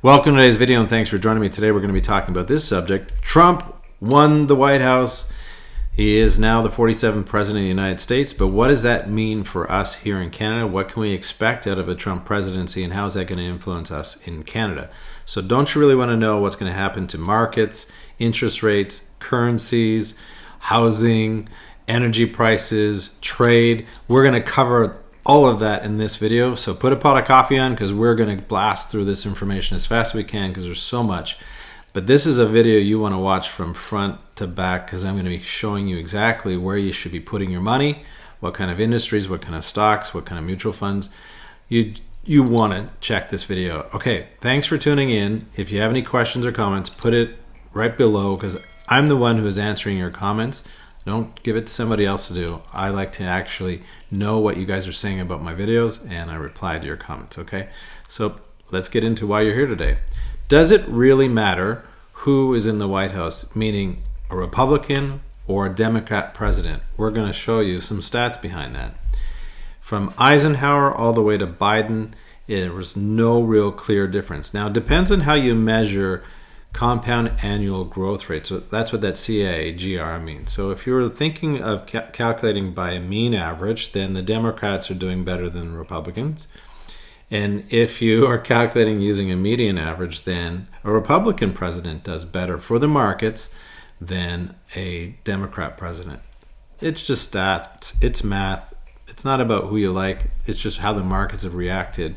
Welcome to today's video and thanks for joining me. Today we're going to be talking about this subject. Trump won the White House. He is now the 47th president of the United States, but what does that mean for us here in Canada? What can we expect out of a Trump presidency and how is that going to influence us in Canada? So don't you really want to know what's going to happen to markets, interest rates, currencies, housing, energy prices, trade? We're going to cover all of that in this video, so put a pot of coffee on because we're going to blast through this information as fast as we can because there's so much. But this is a video you want to watch from front to back because I'm going to be showing you exactly where you should be putting your money, what kind of industries, what kind of stocks, what kind of mutual funds. You want to check this video. Okay, thanks for tuning in. If you have any questions or comments, put it right below because I'm the one who is answering your comments. Don't give it to somebody else to do. I like to actually know what you guys are saying about my videos and I reply to your comments, okay? So let's get into why you're here today. Does it really matter who is in the White House, meaning a Republican or a Democrat president? We're going to show you some stats behind that. From Eisenhower all the way to Biden, there was no real clear difference. Now, it depends on how you measure compound annual growth rate. So that's what that CAGR means. So if you're thinking of calculating by a mean average, then the Democrats are doing better than Republicans. And if you are calculating using a median average, then a Republican president does better for the markets than a Democrat president. It's just stats, it's math. It's not about who you like, it's just how the markets have reacted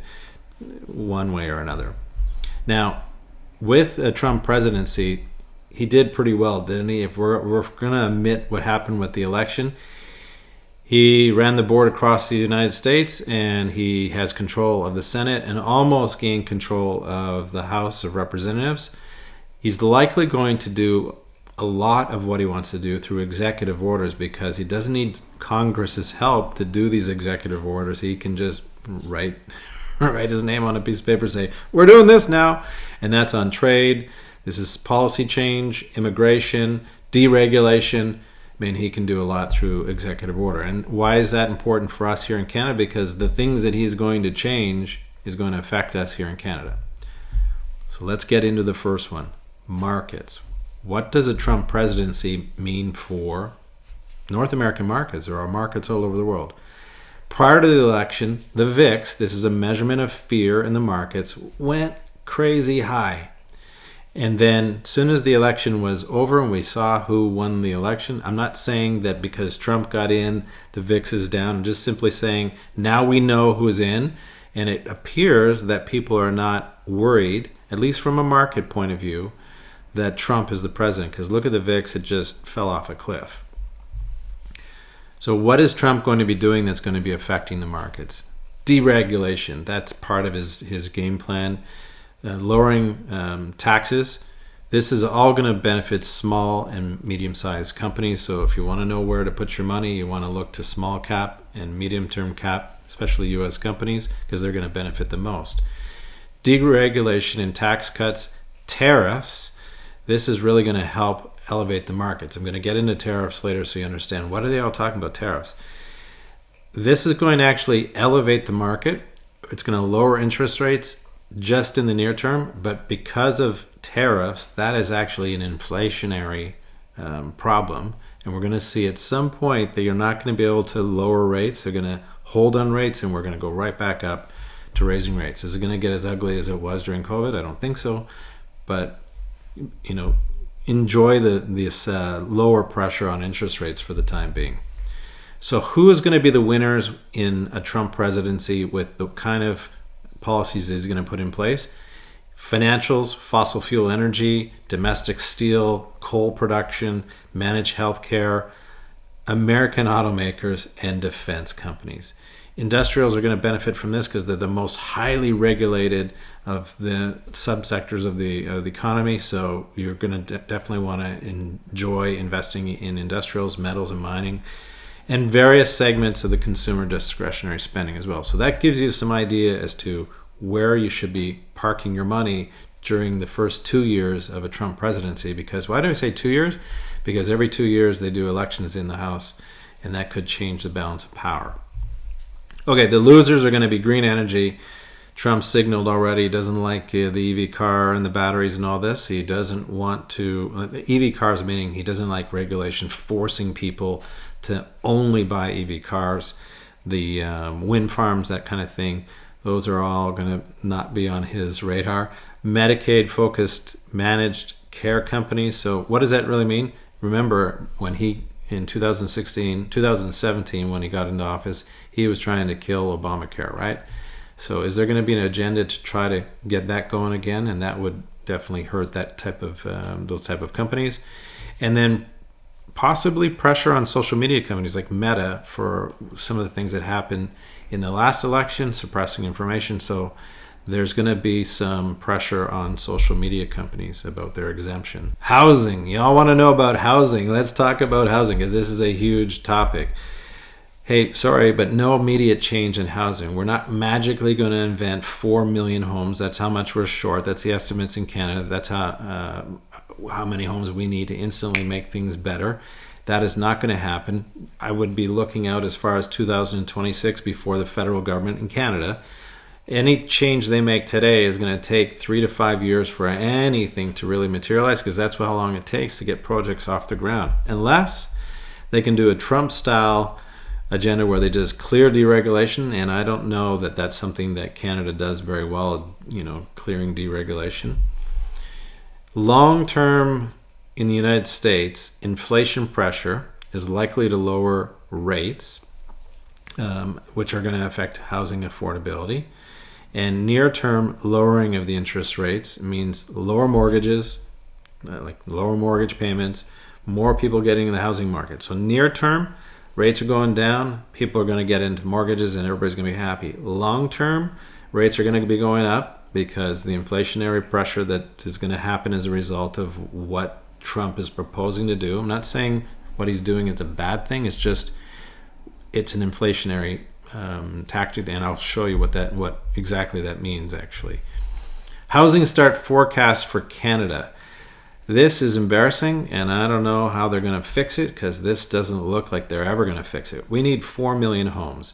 one way or another. Now, with a Trump presidency, he did pretty well, didn't he? If we're going to admit what happened with the election, he ran the board across the United States and he has control of the Senate and almost gained control of the House of Representatives. He's likely going to do a lot of what he wants to do through executive orders because he doesn't need Congress's help to do these executive orders. He can just write his name on a piece of paper, say, we're doing this now. And that's on trade. This is policy change, immigration, deregulation. I mean, he can do a lot through executive order. And why is that important for us here in Canada? Because the things that he's going to change is going to affect us here in Canada. So let's get into the first one, markets. What does a Trump presidency mean for North American markets? There are markets all over the world. Prior to the election, the VIX, this is a measurement of fear in the markets, went crazy high. And then as soon as the election was over and we saw who won the election, I'm not saying that because Trump got in, the VIX is down. I'm just simply saying now we know who's in, and it appears that people are not worried, at least from a market point of view, that Trump is the president. Because look at the VIX, it just fell off a cliff. So what is Trump going to be doing that's going to be affecting the markets? Deregulation, that's part of his game plan. Lowering taxes. This is all going to benefit small and medium-sized companies. So if you want to know where to put your money, you want to look to small cap and medium-term cap, especially U.S. companies, because they're going to benefit the most. Deregulation and tax cuts. Tariffs. This is really going to help elevate the markets. I'm going to get into tariffs later so you understand. What are they all talking about tariffs? This is going to actually elevate the market. It's going to lower interest rates just in the near term, but because of tariffs, that is actually an inflationary problem. And we're going to see at some point that you're not going to be able to lower rates. They're going to hold on rates and we're going to go right back up to raising rates. Is it going to get as ugly as it was during COVID? I don't think so. But, you know, enjoy this lower pressure on interest rates for the time being. So who is going to be the winners in a Trump presidency with the kind of policies he's going to put in place? Financials, fossil fuel energy, domestic steel, coal production, managed healthcare, American automakers, and defense companies. Industrials are going to benefit from this because they're the most highly regulated of the subsectors of the economy. So you're going to definitely want to enjoy investing in industrials, metals, and mining, and various segments of the consumer discretionary spending as well. So that gives you some idea as to where you should be parking your money during the first 2 years of a Trump presidency. Because why do I say 2 years? Because every 2 years they do elections in the House, and that could change the balance of power. Okay, the losers are going to be green energy. Trump signaled already he doesn't like the EV car and the batteries and all this. He doesn't want to, the EV cars meaning he doesn't like regulation forcing people to only buy EV cars. The wind farms, that kind of thing, those are all going to not be on his radar. Medicaid-focused managed care companies. So what does that really mean? Remember when he, in 2017, when he got into office, he was trying to kill Obamacare, right? So is there going to be an agenda to try to get that going again? And that would definitely hurt that type of those type of companies. And then possibly pressure on social media companies like Meta for some of the things that happened in the last election, suppressing information. So there's going to be some pressure on social media companies about their exemption. Housing. Y'all want to know about housing. Let's talk about housing because this is a huge topic. Hey, sorry, but no immediate change in housing. We're not magically going to invent 4 million homes. That's how much we're short. That's the estimates in Canada. That's how many homes we need to instantly make things better. That is not going to happen. I would be looking out as far as 2026 before the federal government in Canada. Any change they make today is going to take 3 to 5 years for anything to really materialize because that's how long it takes to get projects off the ground. Unless they can do a Trump-style agenda where they just clear deregulation, and I don't know that that's something that Canada does very well, clearing deregulation. Long term in the United States, inflation pressure is likely to lower rates, which are going to affect housing affordability. And near term lowering of the interest rates means lower mortgages, like lower mortgage payments, more people getting in the housing market. So near term, rates are going down, people are going to get into mortgages, and everybody's going to be happy. Long term, rates are going to be going up because the inflationary pressure that is going to happen as a result of what Trump is proposing to do. I'm not saying what he's doing is a bad thing. It's just it's an inflationary tactic, and I'll show you what exactly that means. Actually, housing start forecast for Canada. This is embarrassing, and I don't know how they're going to fix it because this doesn't look like they're ever going to fix it. We need 4 million homes.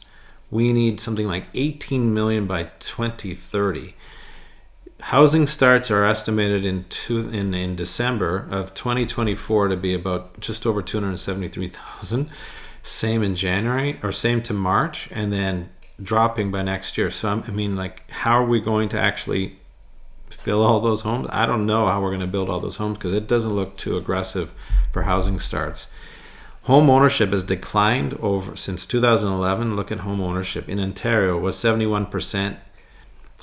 We need something like 18 million by 2030. Housing starts are estimated in December of 2024 to be about just over 273,000. Same in January, or same to March, and then dropping by next year. So how are we going to actually fill all those homes? I don't know how we're going to build all those homes because it doesn't look too aggressive for housing starts. Home ownership has declined since 2011. Look at home ownership. In Ontario, it was 71%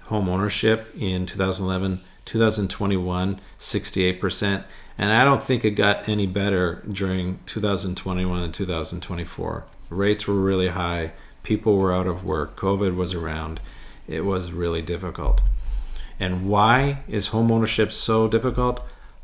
home ownership in 2011. 2021, 68%. And I don't think it got any better during 2021 and 2024. Rates were really high. People were out of work. COVID was around. It was really difficult. And why is home ownership so difficult?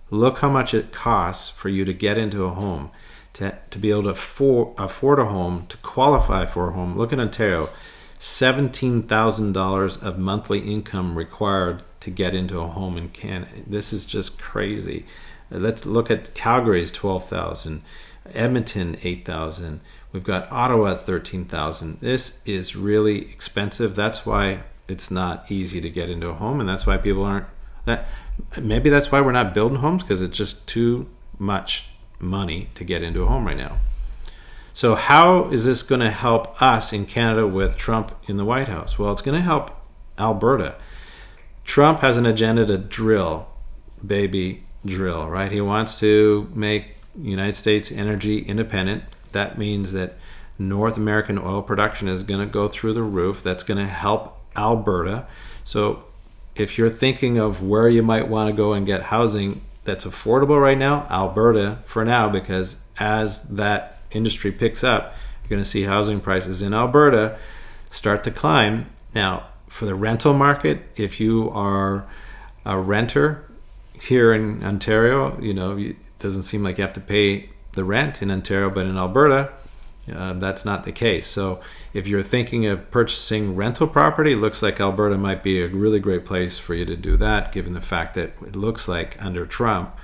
Look how much it costs for you to get into a home, to be able to afford a home, to qualify for a home. Look at Ontario, $17,000 of monthly income required to get into a home in Canada. This is just crazy. Let's look at Calgary's $12,000, Edmonton $8,000. We've got Ottawa at $13,000. This is really expensive. That's why it's not easy to get into a home, and that's why people aren't. Maybe that's why we're not building homes, because it's just too much money to get into a home right now. So how is this going to help us in Canada with Trump in the White House? Well, it's going to help Alberta. Trump has an agenda to drill, baby, drill, right? He wants to make United States energy independent. That means that North American oil production is going to go through the roof. That's going to help Alberta. So if you're thinking of where you might want to go and get housing that's affordable right now, Alberta for now, because as that industry picks up, you're going to see housing prices in Alberta start to climb. Now, for the rental market, if you are a renter here in Ontario, it doesn't seem like you have to pay the rent in Ontario, but in Alberta, that's not the case. So if you're thinking of purchasing rental property, it looks like Alberta might be a really great place for you to do that, given the fact that it looks like under Trump,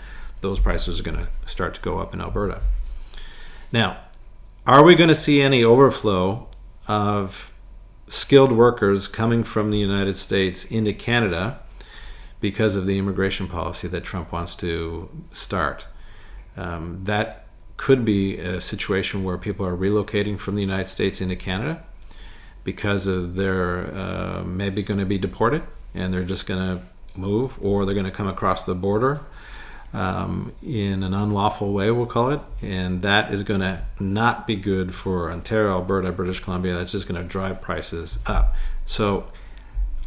those prices are going to start to go up in Alberta. Now, are we going to see any overflow of skilled workers coming from the United States into Canada because of the immigration policy that Trump wants to start. That could be a situation where people are relocating from the United States into Canada because of they're maybe going to be deported and they're just going to move, or they're going to come across the border in an unlawful way, we'll call it, and that is going to not be good for Ontario, Alberta, British Columbia. That's just going to drive prices up. So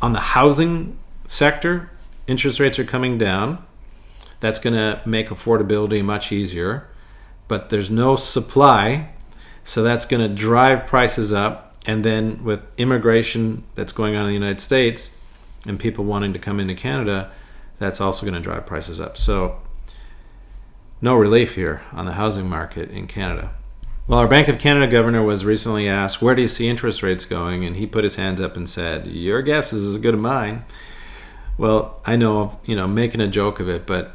on the housing sector, interest rates are coming down. That's going to make affordability much easier, but there's no supply, so that's going to drive prices up. And then with immigration that's going on in the United States and people wanting to come into Canada, that's also going to drive prices up. So no relief here on the housing market in Canada. Well, our Bank of Canada governor was recently asked, where do you see interest rates going? And he put his hands up and said, your guess is as good as mine. Well, I know, making a joke of it, but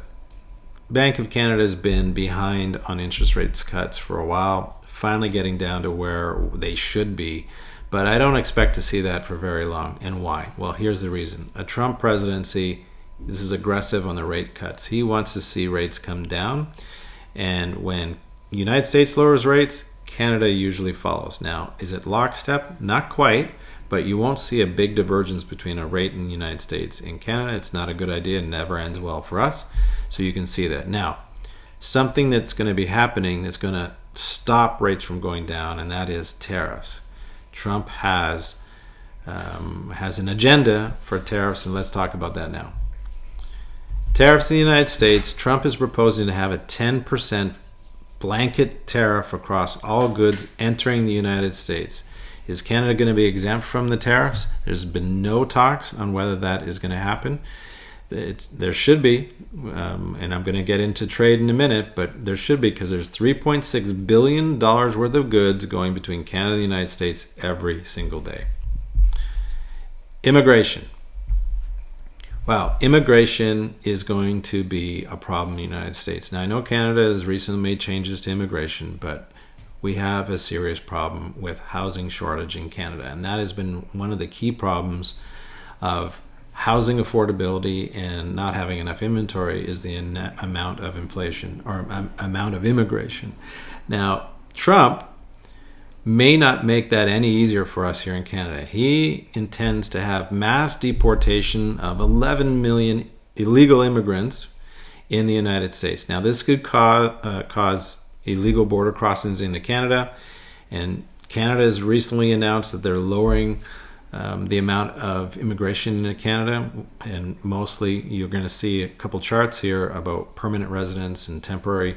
Bank of Canada has been behind on interest rates cuts for a while, finally getting down to where they should be. But I don't expect to see that for very long. And why? Well, here's the reason. A Trump presidency, this is aggressive on the rate cuts. He wants to see rates come down. And when the United States lowers rates, Canada usually follows. Now, is it lockstep? Not quite, but you won't see a big divergence between a rate in the United States and Canada. It's not a good idea. It never ends well for us. So you can see that. Now, something that's going to be happening that's going to stop rates from going down, and that is tariffs. Trump has an agenda for tariffs, and let's talk about that now. Tariffs in the United States, Trump is proposing to have a 10% blanket tariff across all goods entering the United States. Is Canada going to be exempt from the tariffs? There's been no talks on whether that is going to happen. There should be, and I'm going to get into trade in a minute, but there should be, because there's $3.6 billion worth of goods going between Canada and the United States every single day. Immigration. Wow, immigration is going to be a problem in the United States. Now, I know Canada has recently made changes to immigration, but we have a serious problem with housing shortage in Canada, and that has been one of the key problems of housing affordability and not having enough inventory is the amount of inflation or amount of immigration. Now, Trump may not make that any easier for us here in Canada. He intends to have mass deportation of 11 million illegal immigrants in the United States. Now, this could cause illegal border crossings into Canada, and Canada has recently announced that they're lowering the amount of immigration into Canada, and mostly you're going to see a couple charts here about permanent residents and temporary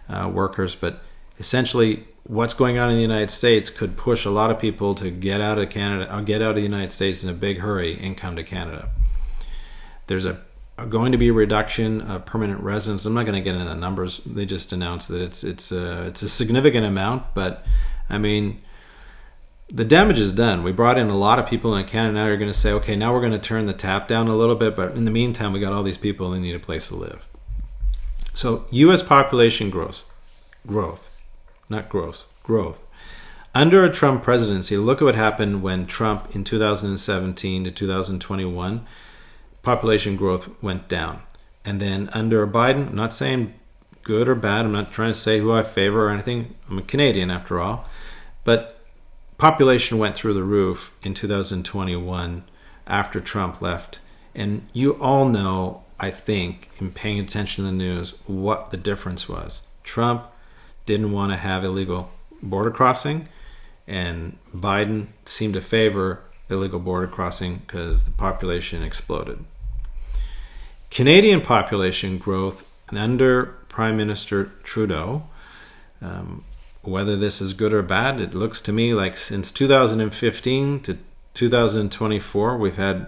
workers, but essentially what's going on in the United States could push a lot of people to get out of Canada or get out of the United States in a big hurry and come to Canada. There's going to be a reduction of permanent residents. I'm not going to get into the numbers. They just announced that it's a significant amount, but I mean, the damage is done. We brought in a lot of people in Canada. Now you're going to say, okay, now we're going to turn the tap down a little bit, but in the meantime, we got all these people and they need a place to live. So U.S. population growth. Under a Trump presidency, look at what happened when Trump in 2017 to 2021, population growth went down. And then under Biden, I'm not saying good or bad, I'm not trying to say who I favor or anything. I'm a Canadian after all. But population went through the roof in 2021 after Trump left. And you all know, I think, in paying attention to the news, what the difference was. Trump didn't want to have illegal border crossing, and Biden seemed to favor illegal border crossing because the population exploded. Canadian population growth under Prime Minister Trudeau, whether this is good or bad, it looks to me like since 2015 to 2024, we've had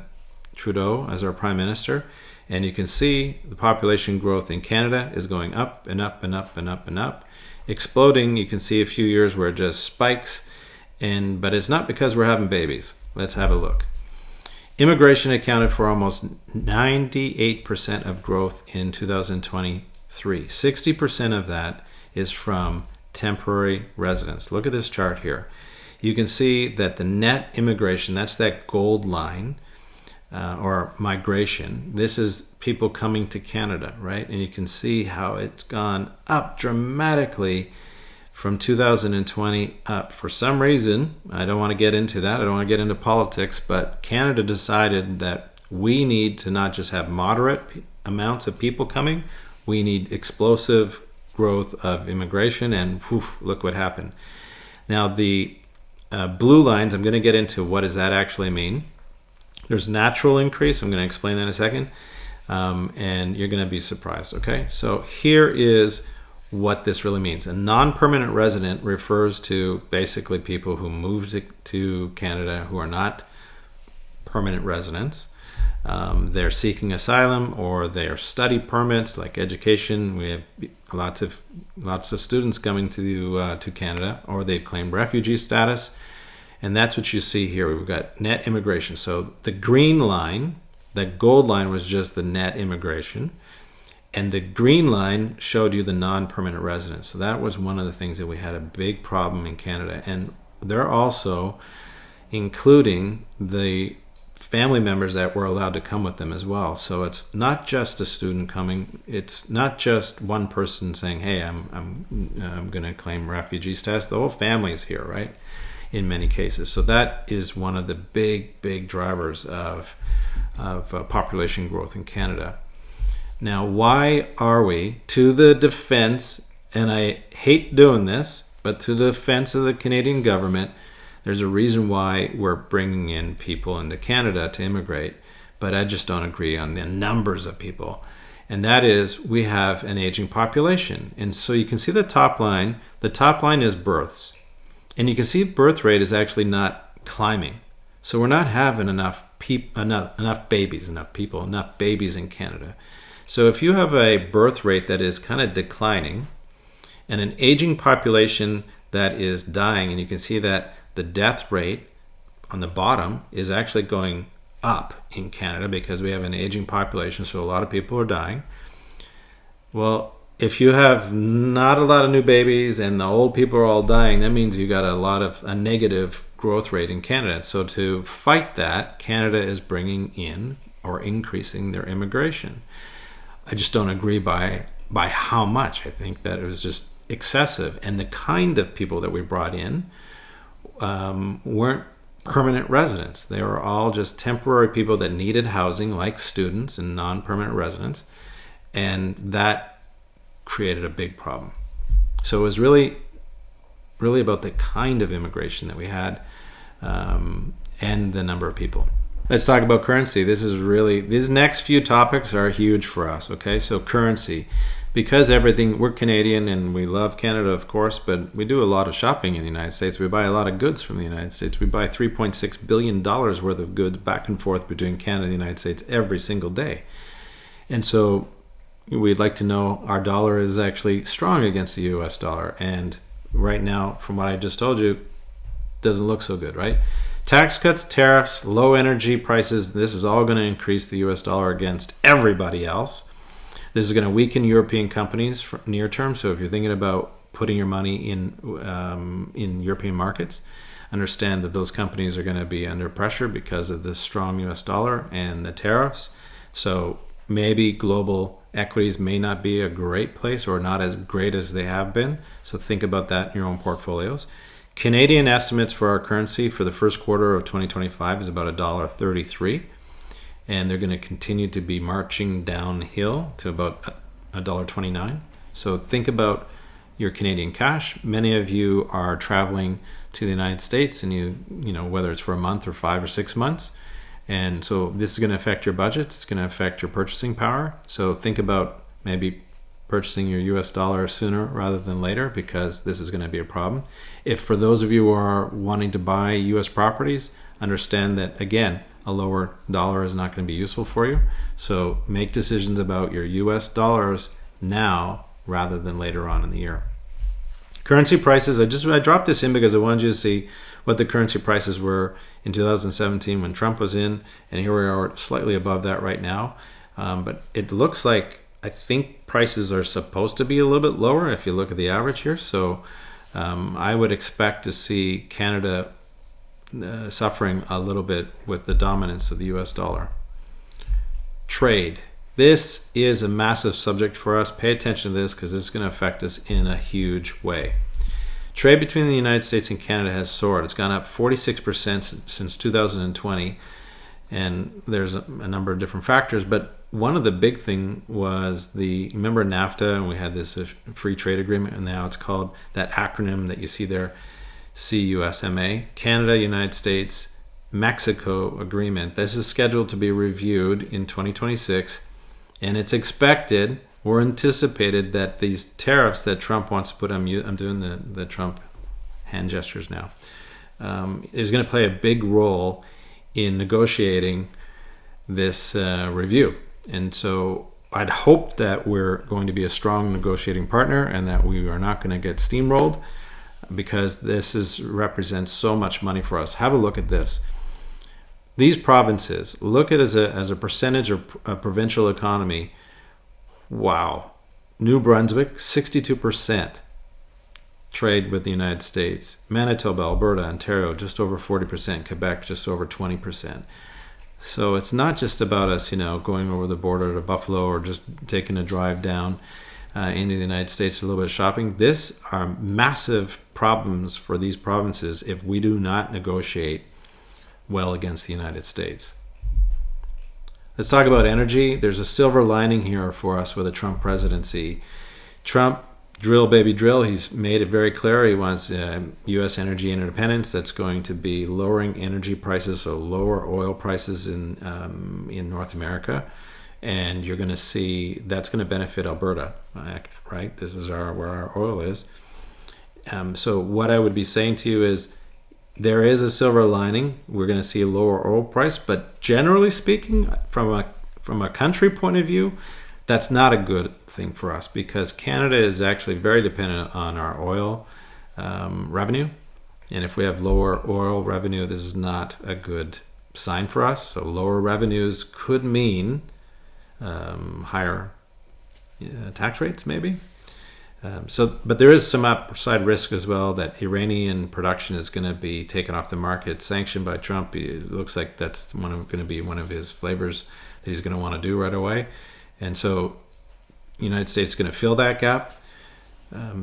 Trudeau as our Prime Minister, and you can see the population growth in Canada is going up and up and up and up and up. Exploding, you can see a few years where it just spikes, but it's not because we're having babies. Let's have a look. Immigration accounted for almost 98% of growth in 2023. 60% of that is from temporary residents. Look at this chart here. you can see that the net immigration, that's that gold line, or migration. This is people coming to Canada, right? And you can see how it's gone up dramatically from 2020 up. For some reason, I don't want to get into that. I don't want to get into politics, but Canada decided that we need to not just have moderate amounts of people coming, we need explosive growth of immigration, and poof, look what happened. Now the blue lines, I'm going to get into what does that actually mean. There's natural increase. I'm going to explain that in a second, and you're going to be surprised. Okay, so here is what this really means. A non-permanent resident refers to basically people who moved to Canada who are not permanent residents. They're seeking asylum, or they are study permits, like education. We have lots of students coming to Canada, or they've claimed refugee status, and that's what you see here. We've got net immigration. So the green line, the gold line, was just the net immigration, and the green line showed you the non-permanent residents. So that was one of the things that we had a big problem in Canada, and they're also including the family members that were allowed to come with them as well. So it's not just a student coming. It's not just one person saying, "Hey, I'm going to claim refugee status." The whole family is here, right? In many cases. So that is one of the big drivers of population growth in Canada. Now, why are we, to the defense, and I hate doing this, but to the defense of the Canadian government, there's a reason why we're bringing in people into Canada to immigrate, but I just don't agree on the numbers of people. And that is, we have an aging population. And so you can see the top line. The top line is births. And you can see birth rate is actually not climbing. So we're not having enough babies in Canada. So if you have a birth rate that is kind of declining and an aging population that is dying, and you can see that the death rate on the bottom is actually going up in Canada because we have an aging population, so a lot of people are dying. Well, if you have not a lot of new babies and the old people are all dying, that means you got a negative growth rate in Canada. So to fight that, Canada is bringing in or increasing their immigration. I just don't agree by how much. I think that it was just excessive, and the kind of people that we brought in weren't permanent residents. They were all just temporary people that needed housing, like students and non-permanent residents, and that created a big problem. So it was really about the kind of immigration that we had, and the number of people. Let's talk about currency. These next few topics are huge for us. Okay, so currency. Because we're Canadian and we love Canada, of course, but we do a lot of shopping in the United States. We buy a lot of goods from the United States. We buy $3.6 billion worth of goods back and forth between Canada and the United States every single day. And so we'd like to know our dollar is actually strong against the US dollar. And right now, from what I just told you, doesn't look so good, right? Tax cuts, tariffs, low energy prices, this is all going to increase the US dollar against everybody else. This is going to weaken European companies for near term. So if you're thinking about putting your money in European markets, understand that those companies are going to be under pressure because of the strong US dollar and the tariffs. So maybe global equities may not be a great place, or not as great as they have been. So think about that in your own portfolios. Canadian estimates for our currency for the first quarter of 2025 is about $1.33. And they're going to continue to be marching downhill to about $1.29. So think about your Canadian cash. Many of you are traveling to the United States, and you know whether it's for a month or 5 or 6 months. And so this is going to affect your budgets. It's going to affect your purchasing power. So think about maybe purchasing your US dollar sooner rather than later, because this is going to be a problem. If for those of you who are wanting to buy US properties, understand that, again, a lower dollar is not going to be useful for you. So make decisions about your US dollars now rather than later on in the year. Currency prices, I dropped this in because I wanted you to see what the currency prices were in 2017 when Trump was in, and here we are slightly above that right now. But it looks like, I think prices are supposed to be a little bit lower if you look at the average here. So I would expect to see Canada suffering a little bit with the dominance of the US dollar. Trade. This is a massive subject for us. Pay attention to this because this is going to affect us in a huge way. Trade between the United States and Canada has soared. It's gone up 46% since 2020, and there's a number of different factors, but one of the big thing was remember NAFTA, and we had this free trade agreement, and now it's called, that acronym that you see there, CUSMA, Canada, United States, Mexico agreement. This is scheduled to be reviewed in 2026, and it's expected or anticipated that these tariffs that Trump wants to put on, I'm doing the Trump hand gestures now, is going to play a big role in negotiating this review. And so I'd hope that we're going to be a strong negotiating partner and that we are not going to get steamrolled, because this represents so much money for us. Have a look at this. These provinces, look at it as a percentage of a provincial economy. Wow. New Brunswick, 62% trade with the United States. Manitoba, Alberta, Ontario, just over 40%. Quebec, just over 20%. So it's not just about us, going over the border to Buffalo or just taking a drive down into the United States, a little bit of shopping. This are massive problems for these provinces if we do not negotiate well against the United States. Let's talk about energy. There's a silver lining here for us with a Trump presidency. Trump, drill baby drill, he's made it very clear he wants U.S. energy independence. That's going to be lowering energy prices, so lower oil prices in North America. And you're going to see that's going to benefit Alberta, right? This is where our oil is. So what I would be saying to you is there is a silver lining. We're going to see a lower oil price, but generally speaking, from a country point of view, that's not a good thing for us, because Canada is actually very dependent on our oil revenue. And if we have lower oil revenue, this is not a good sign for us. So lower revenues could mean higher tax rates, maybe. But there is some upside risk as well that Iranian production is going to be taken off the market, sanctioned by Trump. It looks like that's going to be one of his flavors that he's going to want to do right away. And so the United States is going to fill that gap.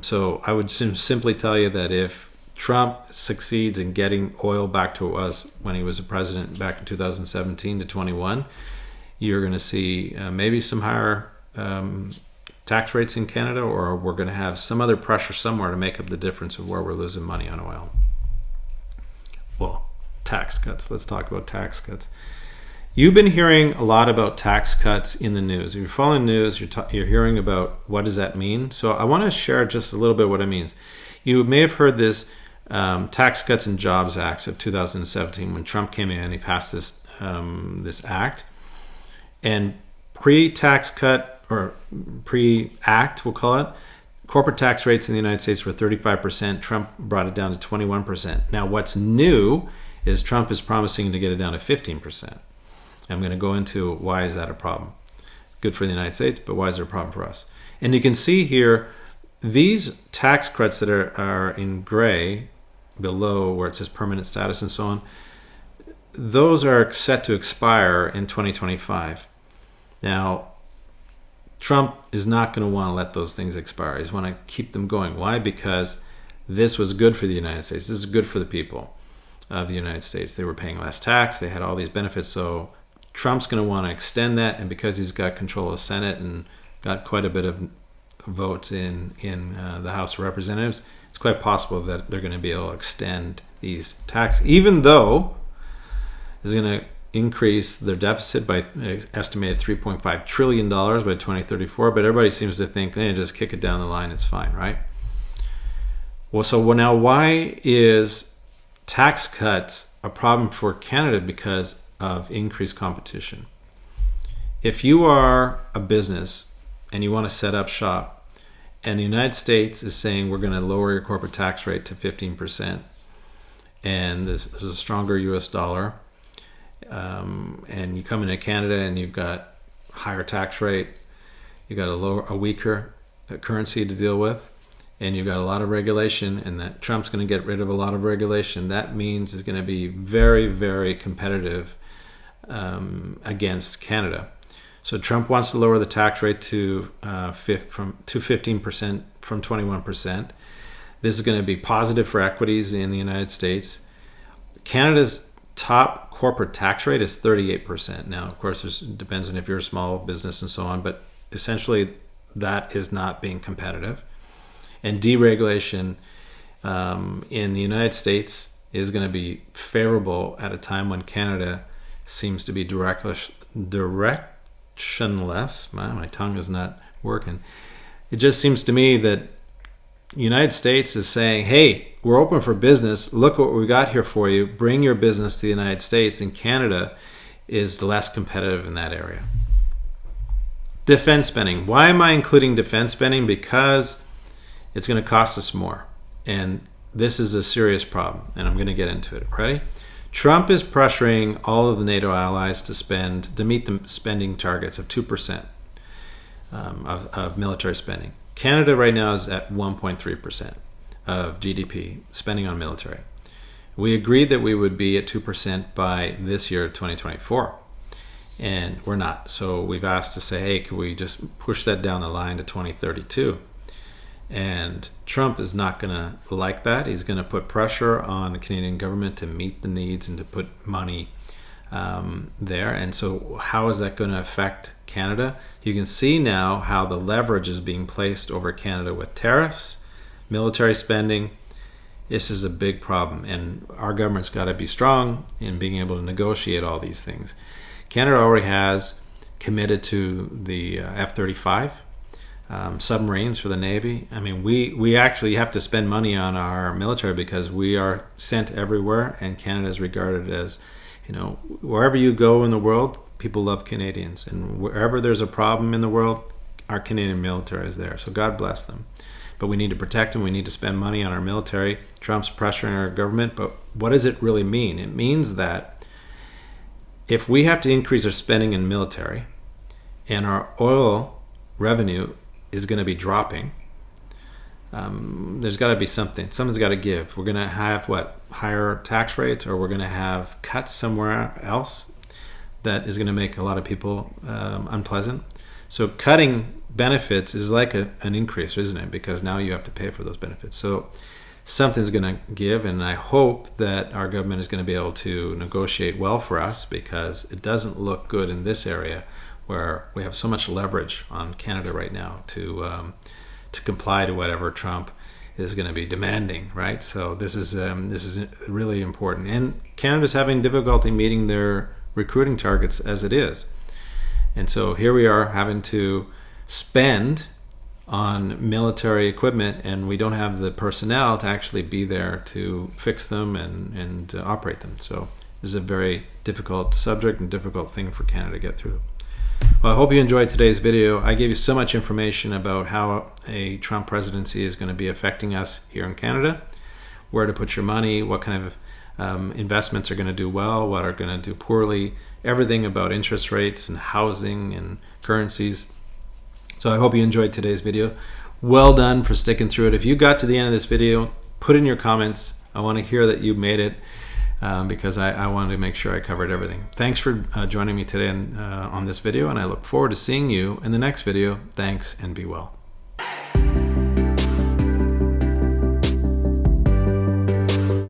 So I would simply tell you that if Trump succeeds in getting oil back to us when he was a president back in 2017 to 21, you're going to see maybe some higher tax rates in Canada, or we're going to have some other pressure somewhere to make up the difference of where we're losing money on oil. Well, tax cuts. Let's talk about tax cuts. You've been hearing a lot about tax cuts in the news. If you're following the news, you're hearing about what does that mean. So I want to share just a little bit what it means. You may have heard this Tax Cuts and Jobs Act of 2017 when Trump came in. He passed this act, and pre-tax cut, or pre-act, we'll call it, corporate tax rates in the United States were 35%. Trump brought it down to 21%. Now, what's new is Trump is promising to get it down to 15%. I'm going to go into why is that a problem. Good for the United States, but why is there a problem for us? And you can see here, these tax credits that are in gray below where it says permanent status and so on, those are set to expire in 2025. Now, Trump is not going to want to let those things expire. He's want to keep them going. Why? Because this was good for the United States. This is good for the people of the United States. They were paying less tax. They had all these benefits. So Trump's going to want to extend that. And because he's got control of the Senate and got quite a bit of votes in the House of Representatives, it's quite possible that they're going to be able to extend these taxes, even though it's going to increase their deficit by estimated $3.5 trillion by 2034. But everybody seems to think, just kick it down the line, it's fine, right? Well, now why is tax cuts a problem for Canada? Because of increased competition. If you are a business and you want to set up shop, and the United States is saying we're going to lower your corporate tax rate to 15%, and there's a stronger US dollar, and you come into Canada and you've got higher tax rate, you've got a weaker currency to deal with, and you've got a lot of regulation, and that Trump's going to get rid of a lot of regulation, that means it's going to be very, very competitive against Canada. So Trump wants to lower the tax rate to 15% from 21%. This is going to be positive for equities in the United States. Canada's top corporate tax rate is 38%. Now, of course, it depends on if you're a small business and so on, but essentially that is not being competitive. And deregulation in the United States is going to be favorable at a time when Canada seems to be directionless. My tongue is not working. It just seems to me that the United States is saying, hey, we're open for business. Look what we got here for you. Bring your business to the United States. And Canada is less competitive in that area. Defense spending. Why am I including defense spending? Because it's going to cost us more. And this is a serious problem. And I'm going to get into it. Ready? Trump is pressuring all of the NATO allies to meet the spending targets of 2% of military spending. Canada right now is at 1.3% of GDP spending on military. We agreed that we would be at 2% by this year, 2024. And we're not. So we've asked to say, hey, could we just push that down the line to 2032? And Trump is not going to like that. He's going to put pressure on the Canadian government to meet the needs and to put money there. And so how is that going to affect Canada? You can see now how the leverage is being placed over Canada with tariffs, military spending. This is a big problem. And our government's got to be strong in being able to negotiate all these things. Canada already has committed to the F-35 submarines for the Navy. I mean, we actually have to spend money on our military because we are sent everywhere, and Canada is regarded as, wherever you go in the world, people love Canadians. And wherever there's a problem in the world, our Canadian military is there. So God bless them. But we need to protect them. We need to spend money on our military. Trump's pressuring our government. But what does it really mean? It means that if we have to increase our spending in military and our oil revenue is going to be dropping, there's got to be something. Someone's got to give. We're going to have, higher tax rates, or we're going to have cuts somewhere else that is going to make a lot of people unpleasant. So cutting benefits is like an increase, isn't it? Because now you have to pay for those benefits. So something's going to give, and I hope that our government is going to be able to negotiate well for us, because it doesn't look good in this area where we have so much leverage on Canada right now to comply to whatever Trump is going to be demanding, right? So this is really important. And Canada's having difficulty meeting their recruiting targets as it is. And so here we are having to spend on military equipment, and we don't have the personnel to actually be there to fix them and operate them. So this is a very difficult subject and difficult thing for Canada to get through. Well, I hope you enjoyed today's video. I gave you so much information about how a Trump presidency is going to be affecting us here in Canada, where to put your money, what kind of investments are going to do well, what are going to do poorly, everything about interest rates and housing and currencies. So I hope you enjoyed today's video. Well done for sticking through it. If you got to the end of this video, put in your comments. I want to hear that you made it, because I wanted to make sure I covered everything. Thanks for joining me today on this video, and I look forward to seeing you in the next video. Thanks, and be well.